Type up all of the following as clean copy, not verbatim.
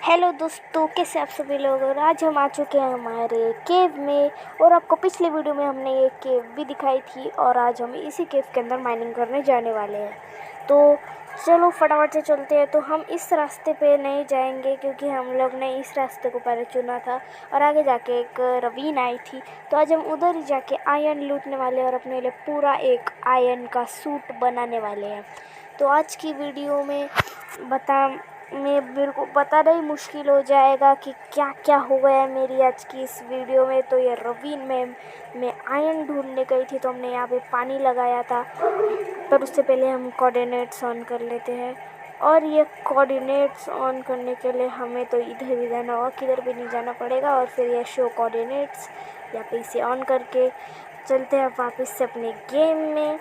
Hello दोस्तों, कैसे आप सभी लोग। और आज हम आ चुके हैं हमारे केव में। और आपको पिछले वीडियो में हमने ये केव भी दिखाई थी और आज हम इसी केव के अंदर माइनिंग करने जाने वाले हैं। तो चलो फटाफट से चलते हैं। तो हम इस रास्ते पे नहीं जाएंगे क्योंकि हम लोग ने इस रास्ते को पहले चुना था और आगे जाके एक रवीन आई थी। तो आज हम उधर ही जाके आयरन लूटने वाले हैं और अपने लिए पूरा एक आयरन का सूट बनाने वाले हैं। तो आज की वीडियो में मेरे को बताना ही मुश्किल हो जाएगा कि क्या क्या हो गया है मेरी आज की इस वीडियो में। तो ये रवीन में मैं आयरन ढूंढने गई थी, तो हमने यहाँ पे पानी लगाया था। पर उससे पहले हम कोऑर्डिनेट्स ऑन कर लेते हैं। और ये कोऑर्डिनेट्स ऑन करने के लिए हमें तो इधर भी जाना होगा, किधर भी नहीं जाना पड़ेगा। और फिर ये शो कोऑर्डिनेट्स यहाँ पे इसे ऑन करके चलते हैं वापस से अपने गेम में।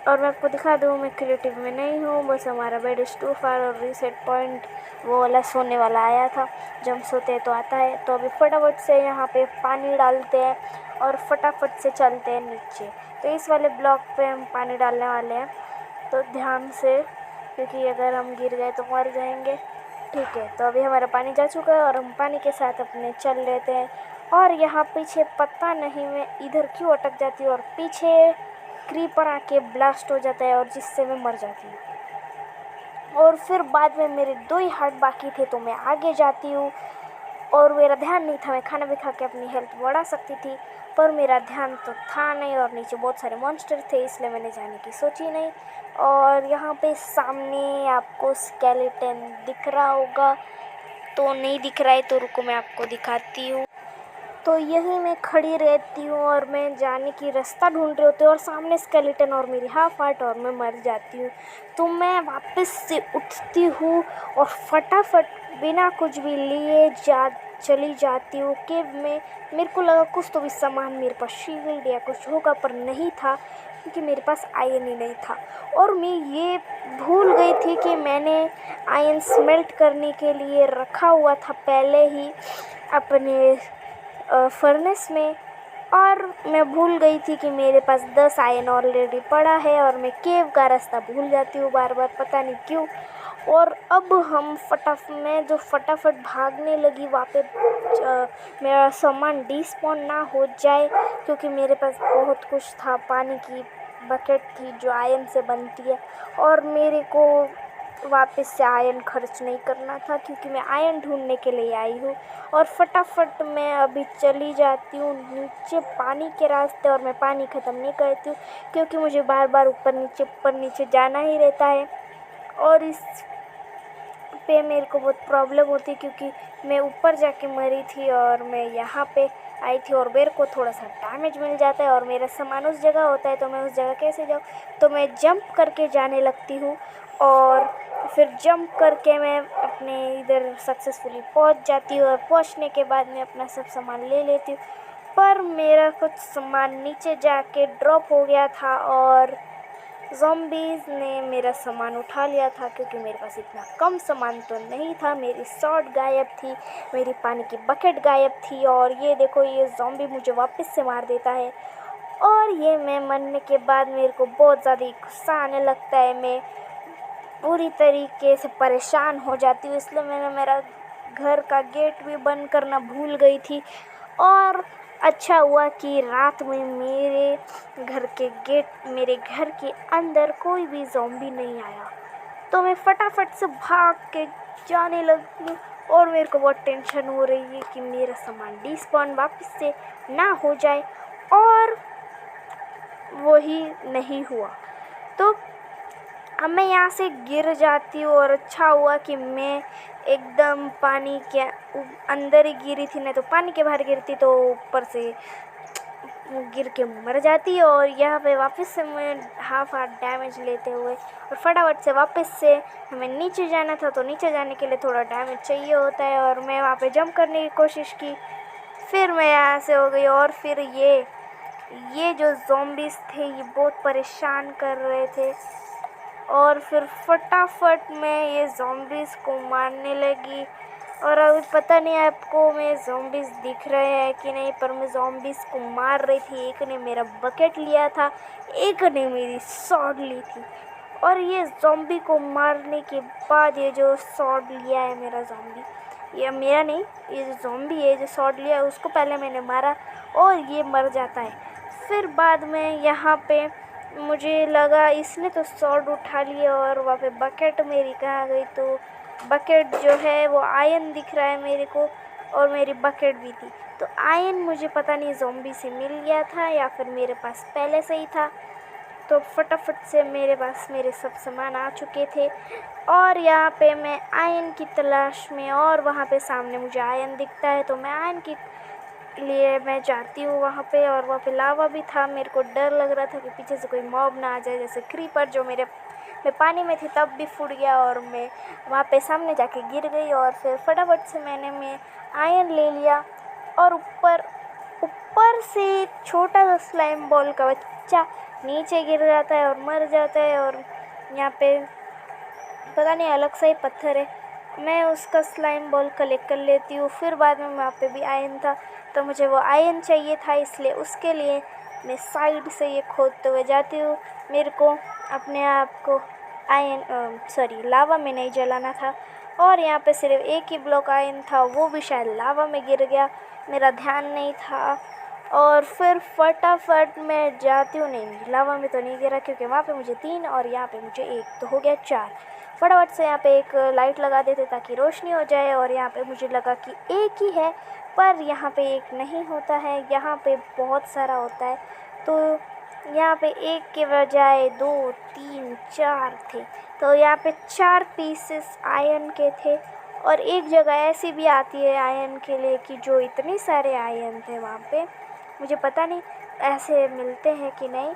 और मैं आपको दिखा दूँ, मैं क्रिएटिव में नहीं हूँ, बस हमारा बेड इज़ टू फार और रीसेट पॉइंट वो वाला सोने वाला आया था। जब हम सोते हैं तो आता है। तो अभी फटाफट से यहाँ पे पानी डालते हैं और फटाफट से चलते हैं नीचे। तो इस वाले ब्लॉक पे हम पानी डालने वाले हैं, तो ध्यान से, क्योंकि अगर हम गिर गए तो मर जाएंगे। ठीक है, तो अभी हमारा पानी जा चुका है और हम पानी के साथ अपने चल लेते हैं। और यहाँ पीछे पता नहीं मैं इधर क्यों अटक जाती हूँ और पीछे क्रीपर आके ब्लास्ट हो जाता है और जिससे मैं मर जाती हूँ। और फिर बाद में मेरे 2 ही हार्ट बाकी थे, तो मैं आगे जाती हूँ और मेरा ध्यान नहीं था। मैं खाना भी खा के अपनी हेल्थ बढ़ा सकती थी, पर मेरा ध्यान तो था नहीं और नीचे बहुत सारे मॉन्स्टर थे, इसलिए मैंने जाने की सोची नहीं। और यहाँ पे सामने आपको स्केलेटन दिख रहा होगा, तो नहीं दिख रहा है तो रुको मैं आपको दिखाती हूँ। तो यही मैं खड़ी रहती हूँ और मैं जाने की रास्ता ढूंढ रही होती हूँ और सामने स्केलेटन और मेरी हाफ हार्ट और मैं मर जाती हूँ। तो मैं वापस से उठती हूँ और फटाफट बिना कुछ भी लिए चली जाती हूँ केव में। मेरे को लगा कुछ तो भी सामान मेरे पास शील्ड या कुछ होगा, पर नहीं था क्योंकि मेरे पास आयरन ही नहीं था। और मैं ये भूल गई थी कि मैंने आयरन स्मेल्ट करने के लिए रखा हुआ था पहले ही अपने फर्नेस में। और मैं भूल गई थी कि मेरे पास 10 आयरन ऑलरेडी पड़ा है और मैं केव का रास्ता भूल जाती हूँ बार बार, पता नहीं क्यों। और अब हम मैं जो फटाफट भागने लगी वहाँ पे मेरा सामान डिस्पॉन ना हो जाए, क्योंकि मेरे पास बहुत कुछ था। पानी की बकेट थी जो आयरन से बनती है और मेरे को वापस से आयरन खर्च नहीं करना था क्योंकि मैं आयरन ढूंढने के लिए आई हूँ। और फटाफट मैं अभी चली जाती हूँ नीचे पानी के रास्ते और मैं पानी ख़त्म नहीं करती हूँ क्योंकि मुझे बार बार ऊपर नीचे जाना ही रहता है। और इस पे मेरे को बहुत प्रॉब्लम होती है क्योंकि मैं ऊपर जाके मरी थी और मैं यहाँ पे आई थी और मेरे को थोड़ा सा डैमेज मिल जाता है और मेरा सामान उस जगह होता है, तो मैं उस जगह कैसे जाऊँ। तो मैं जंप करके जाने लगती हूँ और फिर जंप करके मैं अपने इधर सक्सेसफुली पहुँच जाती हूँ। और पहुँचने के बाद मैं अपना सब सामान ले लेती हूँ, पर मेरा कुछ सामान नीचे जाके ड्रॉप हो गया था और ज़ॉम्बीज़ ने मेरा सामान उठा लिया था क्योंकि मेरे पास इतना कम सामान तो नहीं था। मेरी शॉर्ट गायब थी, मेरी पानी की बकेट गायब थी और ये देखो, ये ज़ॉम्बी मुझे वापस से मार देता है। और ये मैं मरने के बाद मेरे को बहुत ज़्यादा गुस्सा आने लगता है, मैं पूरी तरीके से परेशान हो जाती हूँ। इसलिए मैंने मेरा घर का गेट भी बंद करना भूल गई थी। और अच्छा हुआ कि रात में मेरे घर के अंदर कोई भी ज़ॉम्बी नहीं आया, तो मैं फटाफट से भाग के जाने लगी। और मेरे को बहुत टेंशन हो रही है कि मेरा सामान डिस्पॉन वापस से ना हो जाए, और वही नहीं हुआ। तो अब मैं यहाँ से गिर जाती हूँ और अच्छा हुआ कि मैं एकदम पानी के अंदर ही गिरी थी, नहीं तो पानी के बाहर गिरती तो ऊपर से गिर के मर जाती। और यहाँ पे वापस से मैं हाफ हार्ट डैमेज लेते हुए और फटाफट से वापस से हमें नीचे जाना था, तो नीचे जाने के लिए थोड़ा डैमेज चाहिए होता है और मैं वहाँ पे जंप करने की कोशिश की, फिर मैं यहाँ से हो गई। और फिर ये जो ज़ॉम्बीज़ थे ये बहुत परेशान कर रहे थे और फिर फटाफट मैं ये ज़ॉम्बीज़ को मारने लगी। और अभी पता नहीं आपको मैं ज़ॉम्बीज़ दिख रहे हैं कि नहीं, पर मैं ज़ॉम्बीज़ को मार रही थी। एक ने मेरा बकेट लिया था, एक ने मेरी स्वॉर्ड ली थी। और ये ज़ॉम्बी को मारने के बाद, ये जो स्वॉर्ड लिया है मेरा ज़ॉम्बी, ये मेरा नहीं, ये जो ज़ॉम्बी है जो शॉट लिया उसको पहले मैंने मारा और ये मर जाता है। फिर बाद में यहाँ पे मुझे लगा इसने तो शॉट उठा लिया और वहाँ पे बकेट मेरी कहाँ गई, तो बकेट जो है वो आयन दिख रहा है मेरे को और मेरी बकेट भी थी। तो आयन मुझे पता नहीं ज़ॉम्बी से मिल गया था या फिर मेरे पास पहले से ही था। तो फटाफट से मेरे पास मेरे सब सामान आ चुके थे और यहाँ पे मैं आयन की तलाश में, और वहाँ पे सामने मुझे आयन दिखता है तो मैं आयन के लिए मैं जाती हूँ वहाँ पे। और वहाँ पे लावा भी था, मेरे को डर लग रहा था कि पीछे से कोई मॉब ना आ जाए, जैसे क्रीपर जो मैं पानी में थी तब भी फूट गया और मैं वहाँ पे सामने जाके गिर गई। और फिर फटाफट से मैं आयन ले लिया और ऊपर से छोटा सा स्लाइम बॉल का बच्चा नीचे गिर जाता है और मर जाता है। और यहाँ पे पता नहीं अलग सा ही पत्थर है, मैं उसका स्लाइम बॉल कलेक्ट कर लेती हूँ। फिर बाद में वहाँ पे भी आयन था तो मुझे वो आयन चाहिए था, इसलिए उसके लिए मैं साइड से ये खोदते हुए जाती हूँ। मेरे को अपने आप को लावा में नहीं जलाना था और यहाँ पे सिर्फ एक ही ब्लॉक आयन था, वो भी शायद लावा में गिर गया, मेरा ध्यान नहीं था। और फिर फटाफट मैं जाती हूँ, नहीं लावा में तो नहीं गिरा क्योंकि वहाँ पे मुझे 3 और यहाँ पे मुझे 1, तो हो गया 4। फटाफट से यहाँ पे एक लाइट लगा देते ताकि रोशनी हो जाए। और यहाँ पे मुझे लगा कि एक ही है, पर यहाँ पे एक नहीं होता है, यहाँ पे बहुत सारा होता है। तो यहाँ पे एक के बजाय 2, 3, 4 थे, तो यहाँ पे 4 पीसेस आयरन के थे। और एक जगह ऐसी भी आती है आयरन के लिए कि जो इतने सारे आयरन थे वहाँ पे, मुझे पता नहीं ऐसे मिलते हैं कि नहीं,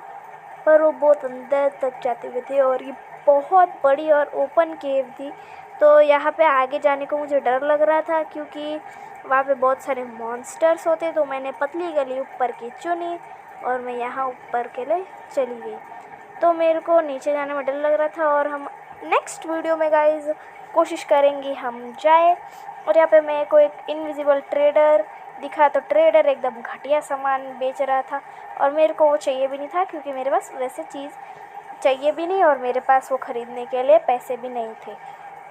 पर वो बहुत अंदर तक जाते हुए थे और ये बहुत बड़ी और ओपन केव थी। तो यहाँ पे आगे जाने को मुझे डर लग रहा था क्योंकि वहाँ पे बहुत सारे मॉन्स्टर्स होते, तो मैंने पतली गली ऊपर की चुनी और मैं यहाँ ऊपर के लिए चली गई। तो मेरे को नीचे जाने में डर लग रहा था और हम नेक्स्ट वीडियो में गाइस कोशिश करेंगे हम जाए। और यहाँ पे मेरे को एक इनविजिबल ट्रेडर दिखा, तो ट्रेडर एकदम घटिया सामान बेच रहा था और मेरे को वो चाहिए भी नहीं था क्योंकि मेरे पास वैसे चीज़ चाहिए भी नहीं और मेरे पास वो ख़रीदने के लिए पैसे भी नहीं थे।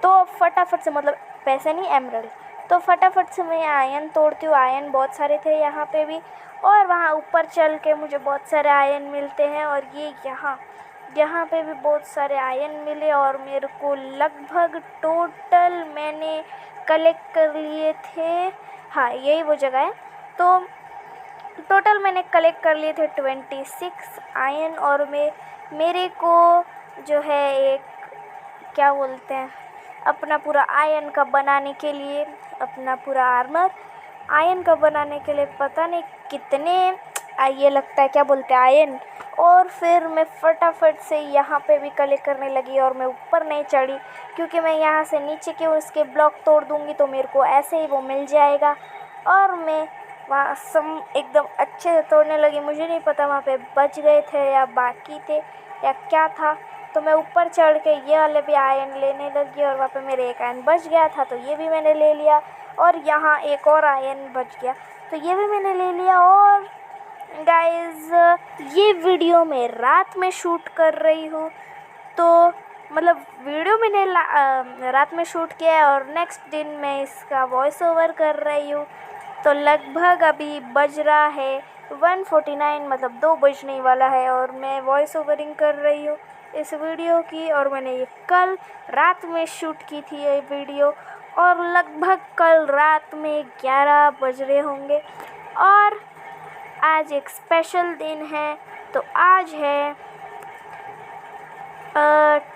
तो फटाफट से, मतलब पैसे नहीं, एमरल्ड, तो फटाफट से मैं आयन तोड़ती हूँ। आयन बहुत सारे थे यहाँ पे भी, और वहाँ ऊपर चल के मुझे बहुत सारे आयन मिलते हैं। और ये यहाँ पे भी बहुत सारे आयन मिले और मेरे को लगभग टोटल मैंने कलेक्ट कर लिए थे, हाँ यही वो जगह है। तो टोटल मैंने कलेक्ट कर लिए थे 26 आयन। और मेरे को जो है एक क्या बोलते हैं, अपना पूरा आयन का बनाने के लिए, अपना पूरा आर्मर आयन का बनाने के लिए पता नहीं कितने ये लगता है, क्या बोलते हैं, आयन। और फिर मैं फटाफट से यहाँ पे भी कलेक्ट करने लगी और मैं ऊपर नहीं चढ़ी क्योंकि मैं यहाँ से नीचे के उसके ब्लॉक तोड़ दूँगी तो मेरे को ऐसे ही वो मिल जाएगा। और मैं वहाँ एकदम अच्छे से तोड़ने लगी, मुझे नहीं पता वहाँ पे बच गए थे या बाकी थे या क्या था। तो मैं ऊपर चढ़ के ये वाले भी आयन लेने लगी और वहाँ पे मेरे एक आयन बच गया था तो ये भी मैंने ले लिया। और यहाँ एक और आयन बच गया तो ये भी मैंने ले लिया। और गाइज़ ये वीडियो मैं रात में शूट कर रही हूँ, तो मतलब वीडियो मैंने रात में शूट किया है और नेक्स्ट दिन मैं इसका वॉइस ओवर कर रही हूँ। तो लगभग अभी बज रहा है 1:49, मतलब 2 बजने वाला है और मैं वॉइस ओवरिंग कर रही हूँ इस वीडियो की। और मैंने ये कल रात में शूट की थी ये वीडियो और लगभग कल रात में 11 बज रहे होंगे। और आज एक स्पेशल दिन है, तो आज है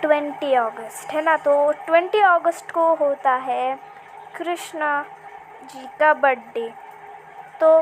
20 अगस्त है ना, तो 20 अगस्त को होता है कृष्णा जी का बर्थडे। तो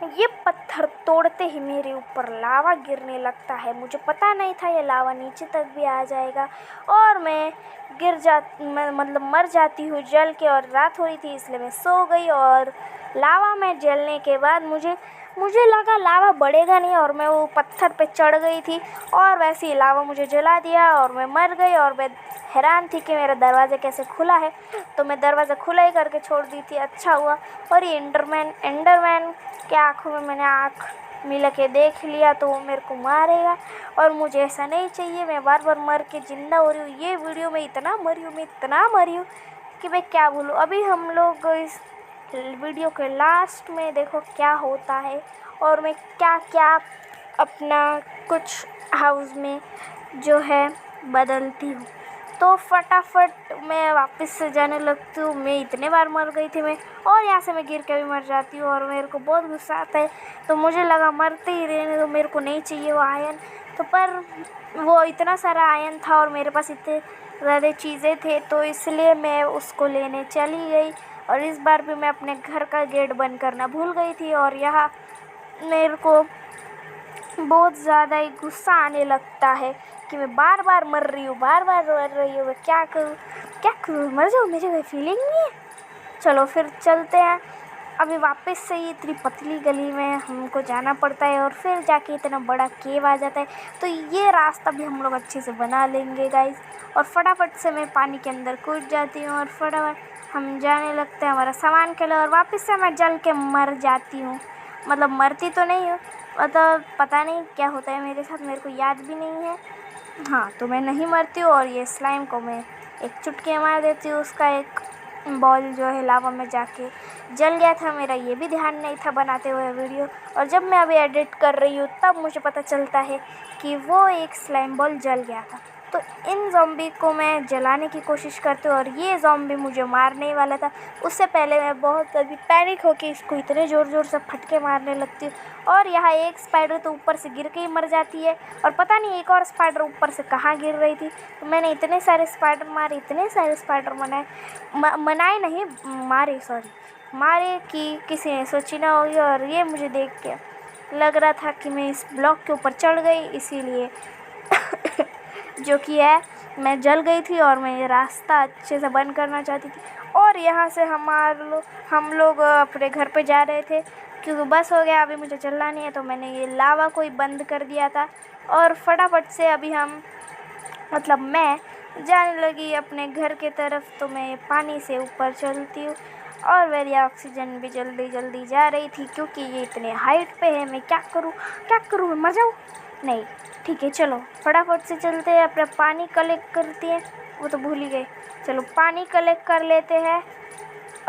ये पत्थर तोड़ते ही मेरे ऊपर लावा गिरने लगता है, मुझे पता नहीं था ये लावा नीचे तक भी आ जाएगा और मैं मतलब मर जाती हूँ जल के। और रात हो रही थी इसलिए मैं सो गई और लावा में जलने के बाद मुझे लगा लावा बढ़ेगा नहीं और मैं वो पत्थर पे चढ़ गई थी और वैसे ही लावा मुझे जला दिया और मैं मर गई। और मैं हैरान थी कि मेरा दरवाज़ा कैसे खुला है, तो मैं दरवाज़ा खुला ही करके छोड़ दी थी, अच्छा हुआ। और ये एंडरमैन के आँखों में मैंने आँख मिला के देख लिया तो वो मेरे को मारेगा और मुझे ऐसा नहीं चाहिए, मैं बार बार मर के ज़िंदा हो रही हूँ। ये वीडियो में इतना मरी हूँ कि मैं क्या बोलूँ। अभी हम लोग इस वीडियो के लास्ट में देखो क्या होता है और मैं क्या क्या अपना कुछ हाउस में जो है बदलती हूँ। तो फटाफट मैं वापस से जाने लगती हूँ। मैं इतने बार मर गई थी मैं, और यहाँ से मैं गिर के भी मर जाती हूँ और मेरे को बहुत गुस्सा आता है। तो मुझे लगा मरते ही रहने दो, मेरे को नहीं चाहिए वो आयन। तो पर वो इतना सारा आयन था और मेरे पास इतने ज़्यादा चीज़ें थे, तो इसलिए मैं उसको लेने चली गई। और इस बार भी मैं अपने घर का गेट बंद करना भूल गई थी और यहाँ मेरे को बहुत ज़्यादा ही गुस्सा आने लगता है कि मैं बार बार मर रही हूँ, बार बार मर रही हूँ। मैं क्या करूँ, मर जाऊँ, मुझे कोई फीलिंग नहीं है। चलो फिर चलते हैं। अभी वापस से ये इतनी पतली गली में हमको जाना पड़ता है और फिर जाके इतना बड़ा केव आ जाता है। तो ये रास्ता भी हम लोग अच्छे से बना लेंगे गाइस। और फटाफट से मैं पानी के अंदर कूद जाती हूँ और फटाफट हम जाने लगते हैं हमारा सामान के लिए। और वापस से मैं जल के मर जाती हूँ, मतलब मरती तो नहीं हूँ, मतलब पता नहीं क्या होता है मेरे साथ, मेरे को याद भी नहीं है। हाँ, तो मैं नहीं मरती हूँ और ये स्लाइम को मैं एक चुटकी मार देती हूँ। उसका एक बॉल जो है लावा में जाके जल गया था। मेरा ये भी ध्यान नहीं था बनाते हुए वीडियो, और जब मैं अभी एडिट कर रही हूँ तब मुझे पता चलता है कि वो एक स्लाइम बॉल जल गया था। तो इन ज़ॉम्बी को मैं जलाने की कोशिश करती हूँ और ये ज़ॉम्बी मुझे मारने वाला था। उससे पहले मैं बहुत अभी पैनिक होकर इसको इतने ज़ोर ज़ोर से फटके मारने लगती हूँ। और यहाँ एक स्पाइडर तो ऊपर से गिर के ही मर जाती है और पता नहीं एक और स्पाइडर ऊपर से कहाँ गिर रही थी। तो मैंने इतने सारे स्पाइडर मारे, इतने सारे स्पाइडर मनाए नहीं मारे, सॉरी मारे कि किसी ने सोची ना होगी। और ये मुझे देख के लग रहा था कि मैं इस ब्लॉक के ऊपर चढ़ गई, इसीलिए जो कि है मैं जल गई थी और मैं ये रास्ता अच्छे से बंद करना चाहती थी। और यहाँ से हम लोग अपने घर पे जा रहे थे क्योंकि बस हो गया, अभी मुझे चलना नहीं है। तो मैंने ये लावा को ही बंद कर दिया था और फटाफट से अभी मतलब मैं जाने लगी अपने घर के तरफ। तो मैं पानी से ऊपर चलती हूँ और मेरी ऑक्सीजन भी जल्दी जल्दी जा रही थी क्योंकि ये इतने हाइट पे है। मैं क्या करूँ, मर जाऊँ? नहीं, ठीक है चलो फटाफट से चलते हैं, अपना पानी कलेक्ट करते हैं। वो तो भूल ही गए। चलो पानी कलेक्ट कर लेते हैं।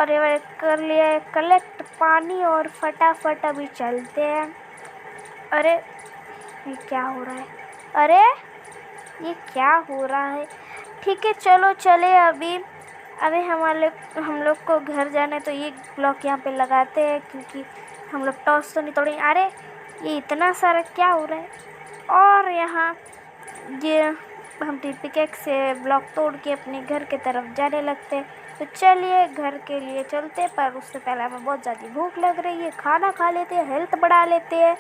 और ये कर लिया है कलेक्ट पानी और फटाफट अभी चलते हैं। अरे ये क्या हो रहा है? अरे ये क्या हो रहा है? ठीक है चलो चले। अभी हम लोग को घर जाना है तो ये ब्लॉक यहाँ पे लगाते हैं क्योंकि हम लोग टॉस तो नहीं तोड़ेंगे। अरे ये इतना सारा क्या हो रहा है? और यहाँ ये हम टिपिकेक से ब्लॉक तोड़ के अपने घर के तरफ जाने लगते हैं। तो चलिए घर के लिए चलते, पर उससे पहले हमें बहुत ज़्यादा भूख लग रही है, खाना खा लेते हैं, हेल्थ बढ़ा लेते हैं।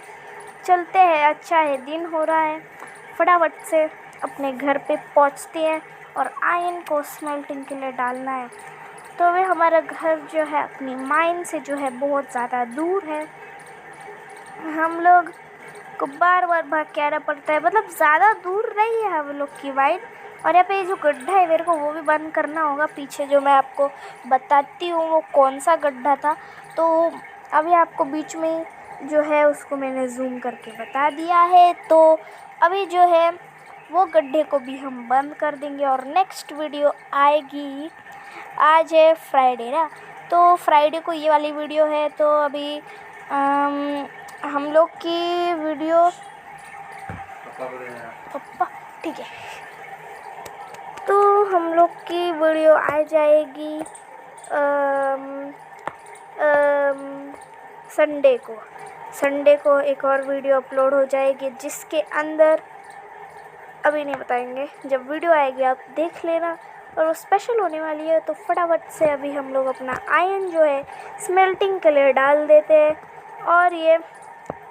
चलते हैं, अच्छा है दिन हो रहा है। फटाफट से अपने घर पे पहुंचते हैं और आयरन को स्मेल्टिंग के लिए डालना है। तो वे हमारा घर जो है अपनी माइन से जो है बहुत ज़्यादा दूर है। हम लोग को बार बार भाग के आना पड़ता है, मतलब ज़्यादा दूर नहीं है हम लोग की माइन। और यहाँ पे जो गड्ढा है मेरे को वो भी बंद करना होगा। पीछे जो मैं आपको बताती हूँ वो कौन सा गड्ढा था, तो अभी आपको बीच में जो है उसको मैंने जूम करके बता दिया है। तो अभी जो है वो गड्ढे को भी हम बंद कर देंगे और नेक्स्ट वीडियो आएगी। आज है फ्राइडे ना, तो फ्राइडे को ये वाली वीडियो है। तो अभी हम लोग की वीडियो पप्पा ठीक है, तो हम लोग की वीडियो आ जाएगी संडे को एक और वीडियो अपलोड हो जाएगी जिसके अंदर अभी नहीं बताएंगे, जब वीडियो आएगी आप देख लेना और वो स्पेशल होने वाली है। तो फटाफट से अभी हम लोग अपना आयरन जो है स्मेल्टिंग के लिए डाल देते हैं। और ये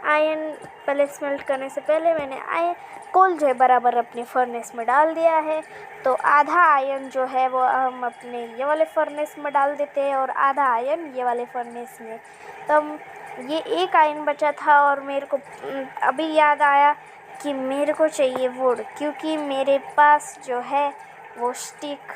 आयरन पहले स्मेल्ट करने से पहले मैंने कोल जो है बराबर अपने फर्नेस में डाल दिया है। तो आधा आयरन जो है वो हम अपने ये वाले फर्नेस में डाल देते हैं और आधा आयरन ये वाले फर्नेस में। तब ये एक आयरन बचा था और मेरे को अभी याद आया कि मेरे को चाहिए वुड, क्योंकि मेरे पास जो है वो स्टिक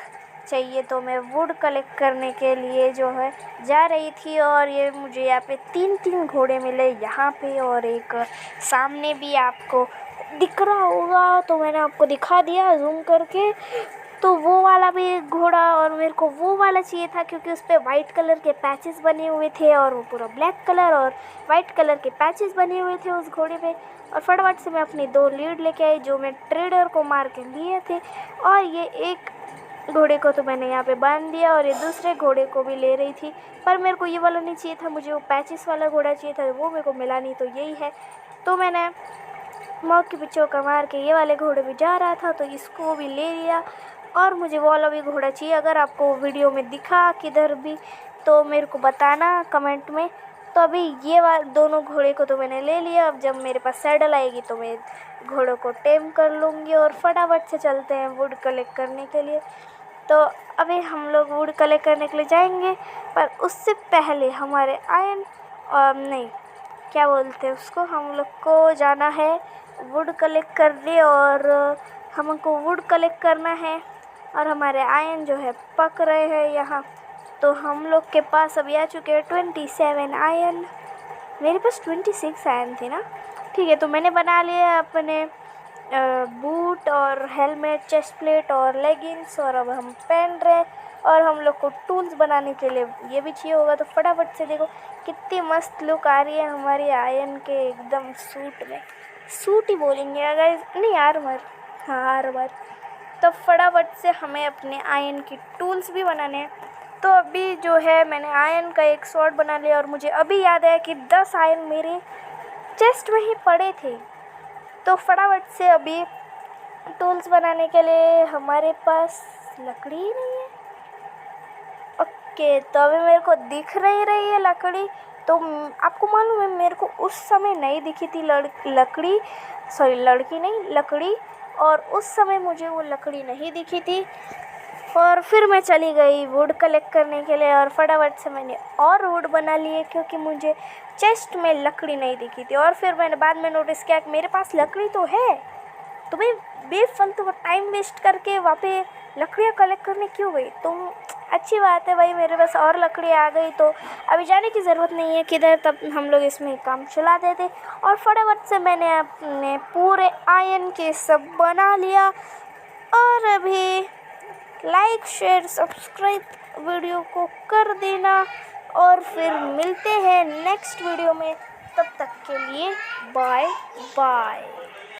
चाहिए। तो मैं वुड कलेक्ट करने के लिए जो है जा रही थी और ये मुझे यहाँ पे 3 घोड़े मिले यहाँ पे, और एक सामने भी आपको दिख रहा होगा तो मैंने आपको दिखा दिया जूम करके। तो वो वाला भी एक घोड़ा, और मेरे को वो वाला चाहिए था क्योंकि उस पर वाइट कलर के पैचेस बने हुए थे और वो पूरा ब्लैक कलर और वाइट कलर के पैचेस बने हुए थे उस घोड़े पे। और फटाफट से मैं अपनी 2 लीड लेके आई जो मैं ट्रेडर को मार के लिए थे। और ये एक घोड़े को तो मैंने यहाँ पे बांध दिया और ये दूसरे घोड़े को भी ले रही थी, पर मेरे को ये वाला नहीं चाहिए था, मुझे वो पैचेस वाला घोड़ा चाहिए था, वो मेरे को मिला नहीं। तो यही है, तो मैंने मौके पे चौका मार के ये वाले घोड़े पे जा रहा था तो इसको भी ले लिया। और मुझे वो वाला भी घोड़ा चाहिए। अगर आपको वीडियो में दिखा किधर भी तो मेरे को बताना कमेंट में। तो अभी ये दोनों घोड़े को तो मैंने ले लिया। अब जब मेरे पास सैडल आएगी तो मैं घोड़ों को टेम कर लूँगी और फटाफट से चलते हैं वुड कलेक्ट करने के लिए। तो अभी हम लोग वुड कलेक्ट करने के लिए जाएंगे, पर उससे पहले हमारे आयरन नहीं क्या बोलते हैं उसको, हम लोग को जाना है वुड कलेक्ट करने। और हमको वुड कलेक्ट करना है और हमारे आयरन जो है पक रहे हैं यहाँ। तो हम लोग के पास अभी आ चुके हैं 27 आयरन। मेरे पास 26 आयरन थे ना। ठीक है, तो मैंने बना लिया अपने बूट और हेलमेट, चेस्ट प्लेट और लेगिंग्स, और अब हम पहन रहे। और हम लोग को टूल्स बनाने के लिए ये भी चाहिए होगा। तो फटाफट से देखो कितनी मस्त लुक आ रही है हमारी आयरन के एकदम सूट में। सूट ही बोलेंगे अगर नहीं, आर्मर, हाँ आर्मर। तो फटाफट से हमें अपने आयरन की टूल्स भी बनाने हैं। तो अभी जो है मैंने आयरन का एक स्वॉर्ड बना लिया और मुझे अभी याद आया कि 10 आयरन मेरे चेस्ट में ही पड़े थे। तो फटाफट से अभी टूल्स बनाने के लिए हमारे पास लकड़ी ही नहीं है। ओके, तो अभी मेरे को दिख रही है लकड़ी। तो आपको मालूम है मेरे को उस समय नहीं दिखी थी लकड़ी, सॉरी लड़की नहीं लकड़ी। और उस समय मुझे वो लकड़ी नहीं दिखी थी और फिर मैं चली गई वुड कलेक्ट करने के लिए और फटाफट से मैंने और वुड बना लिए क्योंकि मुझे चेस्ट में लकड़ी नहीं दिखी थी। और फिर मैंने बाद में नोटिस किया कि मेरे पास लकड़ी तो है, तो मैं बेफालतू का टाइम वेस्ट करके वहाँ पे लकड़ियाँ कलेक्ट करने क्यों गई। तो अच्छी बात है भाई, मेरे पास और लकड़ी आ गई तो अभी जाने की ज़रूरत नहीं है किधर, तब हम लोग इसमें काम चला देते। और फटाफट से मैंने अपने पूरे आयरन के सब बना लिया। और अभी लाइक शेयर सब्सक्राइब वीडियो को कर देना और फिर मिलते हैं नेक्स्ट वीडियो में। तब तक के लिए बाय बाय।